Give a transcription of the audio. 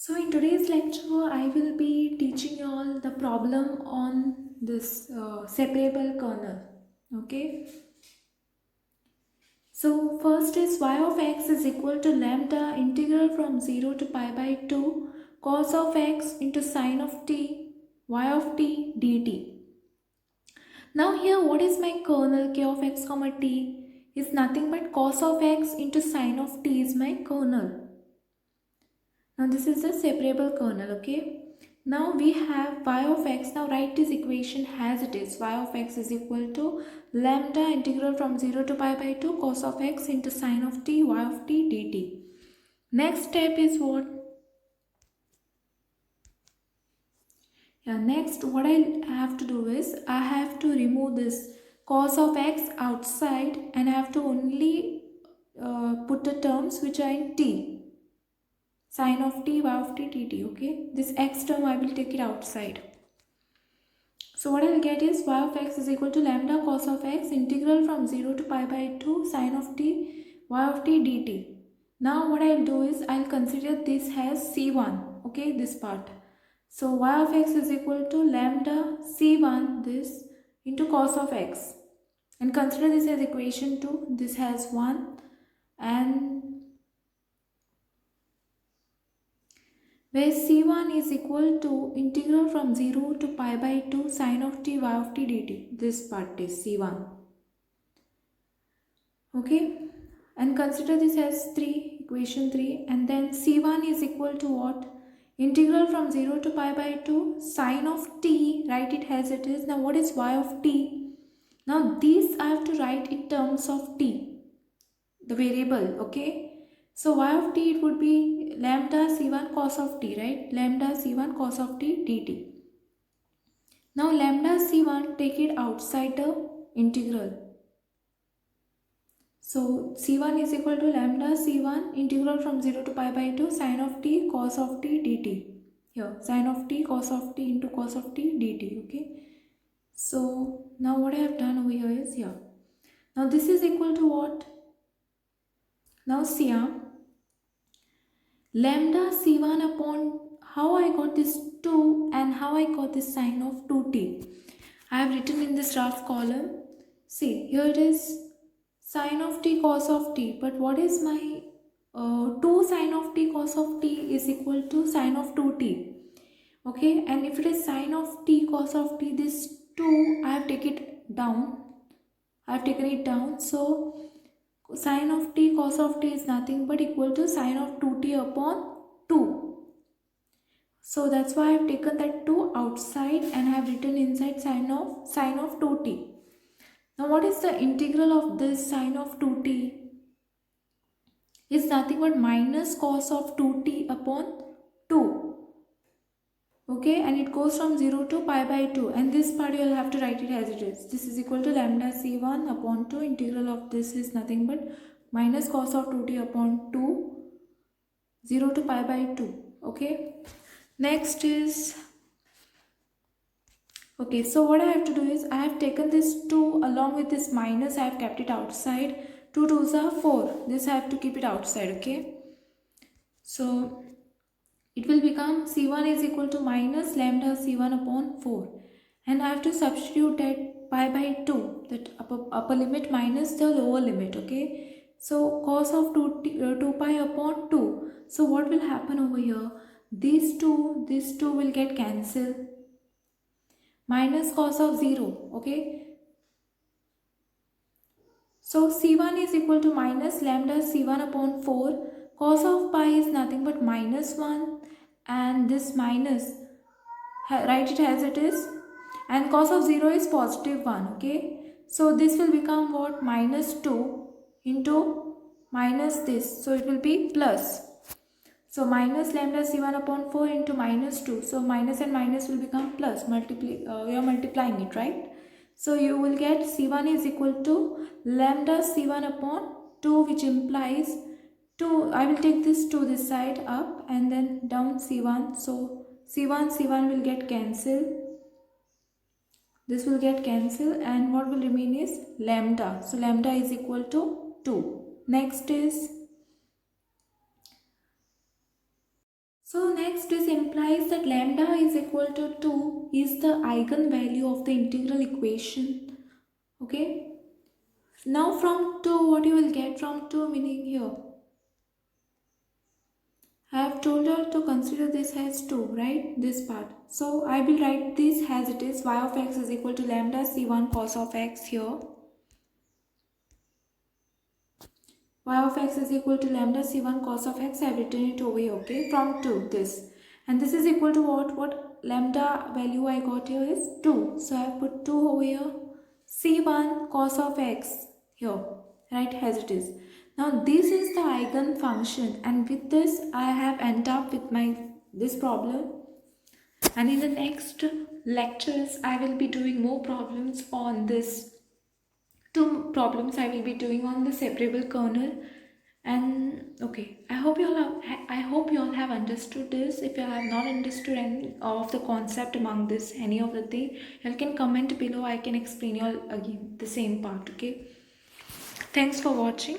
So in today's lecture, I will be teaching you all the problem on this separable kernel. Okay. So first is y of x is equal to lambda integral from 0 to pi by 2 cos of x into sine of t y of t dt. Now here what is my kernel? K of x comma t is nothing but cos of x into sine of t is my kernel. Now this is the separable kernel, okay. Now we have y of x. Now write this equation as it is. Y of x is equal to lambda integral from 0 to pi by 2 cos of x into sine of t y of t dt. Next step is what? Next what I have to do is I have to remove this cos of x outside and I have to only put the terms which are in t. Sine of t, y of t, dt, okay. This x term I will take it outside. So what I will get is y of x is equal to lambda cos of x integral from 0 to pi by 2 sine of t, y of t, dt. Now what I will do is I will consider this as c1, okay, this part. So y of x is equal to lambda c1 this into cos of x. And consider this as equation 2, this has 1 and where c1 is equal to integral from 0 to pi by 2 sine of t y of t dt. This part is c1. Okay, and consider this as 3, equation 3, and then c1 is equal to what? Integral from 0 to pi by 2 sine of t, write it as it is. Now what is y of t? Now this I have to write in terms of t, the variable, okay. So y of t, it would be lambda c1 cos of t, right? Lambda c1 cos of t dt. Now lambda c1, take it outside the integral. So c1 is equal to lambda c1 integral from 0 to pi by 2 sine of t cos of t dt. Here sine of t cos of t into cos of t dt, okay. So now what I have done over here is here. Now this is equal to what? Now see lambda c1 upon how I got this 2 and how I got this sine of 2t. I have written in this rough column. See, here it is sine of t cos of t, but what is my 2 sine of t cos of t is equal to sine of 2t, okay. And if it is sine of t cos of t, this 2 I have taken it down. So sine of t cos of t is nothing but equal to sine of 2t upon 2. So that's why I have taken that 2 outside and I have written inside sine of 2t. Now what is the integral of this sine of 2t? Is nothing but minus cos of 2t upon 2. Okay, and it goes from 0 to pi by 2, and this part you will have to write it as it is. This is equal to lambda c1 upon 2, integral of this is nothing but minus cos of 2t upon 2, 0 to pi by 2, okay. Next is, okay, so what I have to do is I have taken this 2 along with this minus, I have kept it outside. 2 2s are 4, this I have to keep it outside, okay. So it will become c1 is equal to minus lambda c1 upon 4, and I have to substitute that pi by 2, that upper limit minus the lower limit, okay. So cos of 2 pi upon 2. So what will happen over here? These two will get cancelled. Minus cos of 0, okay. So c1 is equal to minus lambda c1 upon 4. Cos of pi is nothing but minus 1, and this minus, write it as it is, and cos of 0 is positive 1, okay. So this will become what? Minus 2 into minus this, so it will be plus. So minus lambda c1 upon 4 into minus 2, so minus and minus will become plus. We are multiplying it, right? So you will get c1 is equal to lambda c1 upon 2, which implies 2, I will take this to this side up and then down c1. So c1 will get cancelled. This will get cancelled, and what will remain is lambda. So lambda is equal to 2. Next is, So next, this implies that lambda is equal to 2 is the eigenvalue of the integral equation. Okay. Now from 2, what you will get from 2 meaning here? I have told her to consider this as 2, right? This part. So I will write this as it is. Y of x is equal to lambda c1 cos of x here. Y of x is equal to lambda c1 cos of x. I have written it over here, okay? From 2, this. And this is equal to what? What lambda value I got here is 2. So I have put 2 over here. c1 cos of x here, right? As it is. Now this is the eigen function, and with this I have ended up with this problem. And in the next lectures I will be doing more problems on this. 2 problems I will be doing on the separable kernel. And okay, I hope you all have understood this. If you have not understood any of the concept among this, any of the thing, you can comment below. I can explain you all again the same part. Okay, thanks for watching.